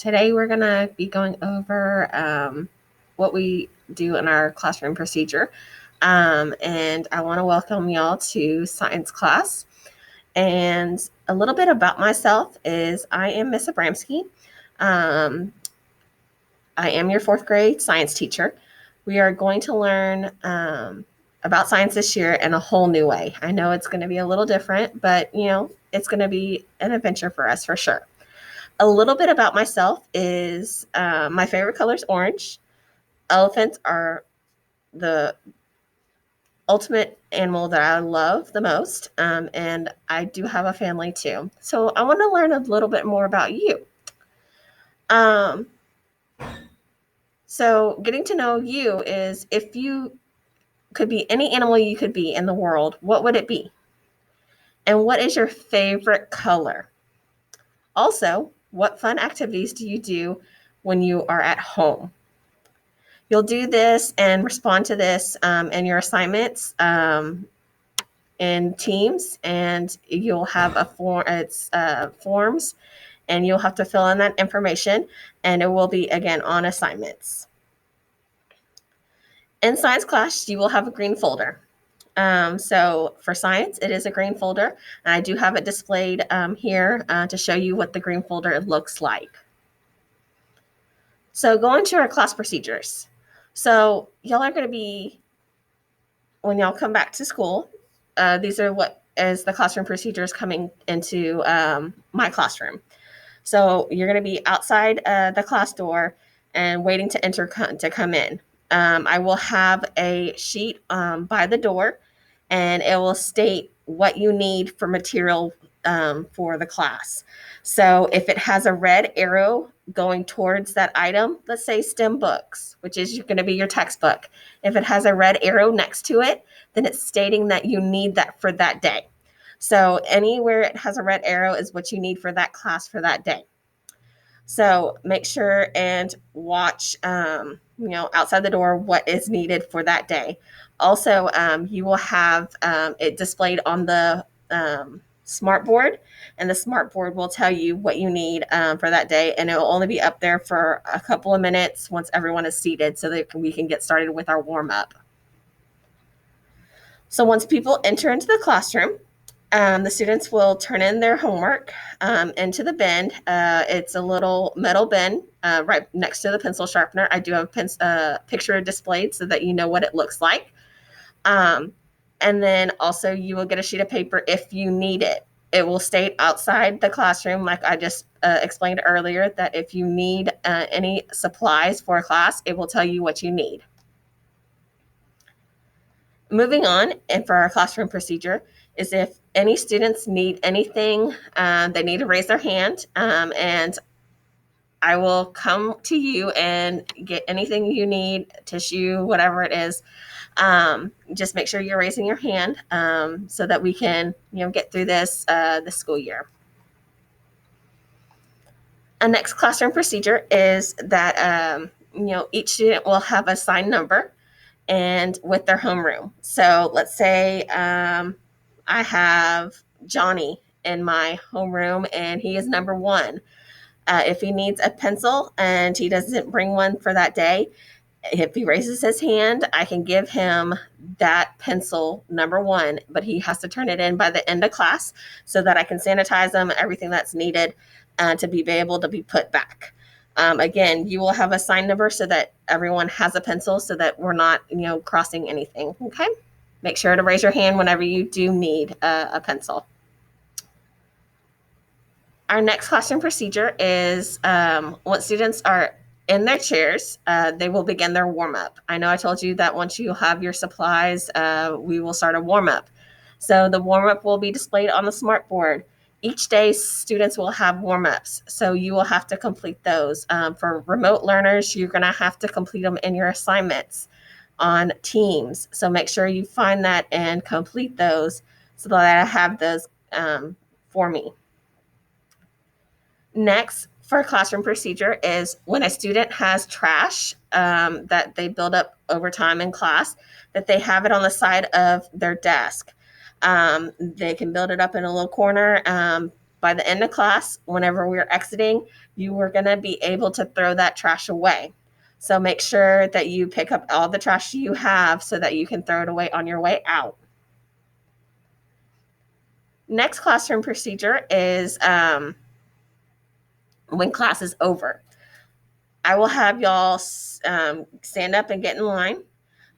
Today we're going to be going over what we do in our classroom procedure. And I want to welcome y'all to science class. And a little bit about myself is I am Miss Abramski. I am your fourth grade science teacher. We are going to learn about science this year in a whole new way. I know it's going to be a little different, but it's going to be an adventure for us for sure. A little bit about myself is my favorite color is orange. Elephants are the ultimate animal that I love the most, and I do have a family too. So I want to learn a little bit more about you. So getting to know you is if you could be any animal you could be in the world, what would it be? And what is your favorite color? Also, what fun activities do you do when you are at home? You'll do this and respond to this in your assignments in teams, and you'll have a form. It's forms, and you'll have to fill in that information, and it will be again on assignments. In science class, you will have a green folder. So for science, it is a green folder, and I do have it displayed here to show you what the green folder looks like. So going to our class procedures. So y'all are going to be, when y'all come back to school, these are what is the classroom procedures coming into my classroom. So you're going to be outside the class door and waiting to enter to come in. I will have a sheet by the door, and it will state what you need for material for the class. So if it has a red arrow going towards that item, let's say STEM books, which is going to be your textbook. If it has a red arrow next to it, then it's stating that you need that for that day. So anywhere it has a red arrow is what you need for that class for that day. So make sure and watch, outside the door what is needed for that day. Also, you will have it displayed on the smart board, and the smart board will tell you what you need for that day, and it will only be up there for a couple of minutes once everyone is seated so that we can get started with our warm-up. So once people enter into the classroom, the students will turn in their homework into the bin. It's a little metal bin right next to the pencil sharpener. I do have a picture displayed so that you know what it looks like. And then also you will get a sheet of paper if you need it. It will state outside the classroom, like I just explained earlier, that if you need any supplies for a class, it will tell you what you need. Moving on, and for our classroom procedure, is if any students need anything, they need to raise their hand, and I will come to you and get anything you need, tissue, whatever it is. Just make sure you're raising your hand so that we can, get through this school year. A next classroom procedure is that, each student will have a assigned number and with their homeroom. So let's say I have Johnny in my homeroom and he is number 1. If he needs a pencil and he doesn't bring one for that day, if he raises his hand, I can give him that pencil number 1, but he has to turn it in by the end of class so that I can sanitize them, everything that's needed to be able to be put back. Again, you will have a sign number so that everyone has a pencil so that we're not, crossing anything. Okay. Make sure to raise your hand whenever you do need a pencil. Our next classroom procedure is once students are in their chairs, they will begin their warm-up. I know I told you that once you have your supplies, we will start a warm-up. So the warm-up will be displayed on the smart board. Each day, students will have warm-ups, so you will have to complete those. For remote learners, you're going to have to complete them in your assignments on Teams. So make sure you find that and complete those so that I have those for me. Next, for classroom procedure is when a student has trash that they build up over time in class, that they have it on the side of their desk. They can build it up in a little corner by the end of class, whenever we're exiting, you are going to be able to throw that trash away. So make sure that you pick up all the trash you have so that you can throw it away on your way out. Next classroom procedure is when class is over. I will have y'all stand up and get in line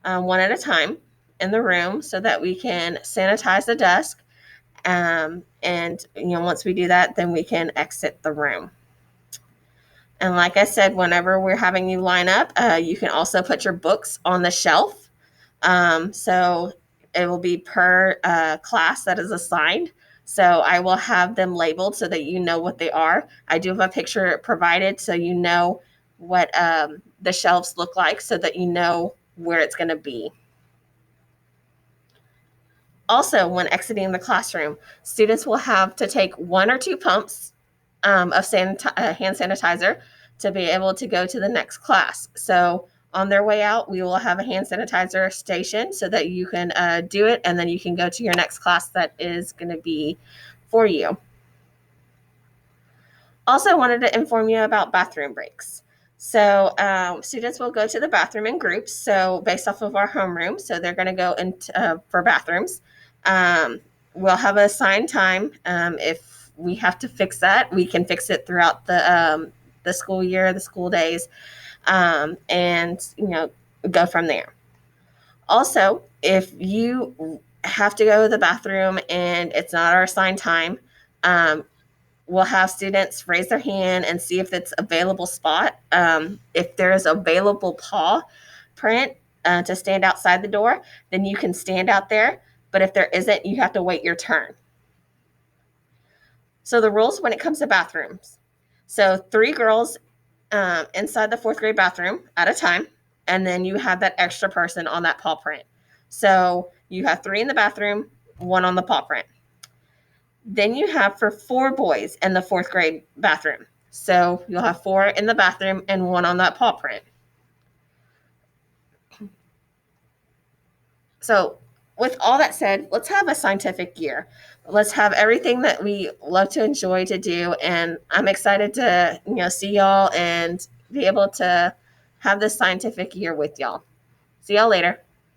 one at a time in the room so that we can sanitize the desk. And once we do that, then we can exit the room. And like I said, whenever we're having you line up, you can also put your books on the shelf. So it will be per class that is assigned. So I will have them labeled so that you know what they are. I do have a picture provided so you know what the shelves look like so that you know where it's going to be. Also, when exiting the classroom, students will have to take 1 or 2 pumps of hand sanitizer to be able to go to the next class. So on their way out, we will have a hand sanitizer station so that you can do it, and then you can go to your next class that is going to be for you. Also wanted to inform you about bathroom breaks. So students will go to the bathroom in groups, so based off of our homeroom. So they're going to go for bathrooms. We'll have an assigned time. If we have to fix that, we can fix it throughout the school year, the school days, and go from there. Also, if you have to go to the bathroom and it's not our assigned time, we'll have students raise their hand and see if it's available spot. If there is available paw print to stand outside the door, then you can stand out there. But if there isn't, you have to wait your turn. So the rules when it comes to bathrooms. So 3 girls inside the 4th grade bathroom at a time. And then you have that extra person on that paw print. So you have 3 in the bathroom, 1 on the paw print. Then you have for 4 boys in the 4th grade bathroom. So you'll have 4 in the bathroom and 1 on that paw print. So with all that said, let's have a scientific year. Let's have everything that we love to enjoy to do. And I'm excited to see y'all and be able to have this scientific year with y'all. See y'all later.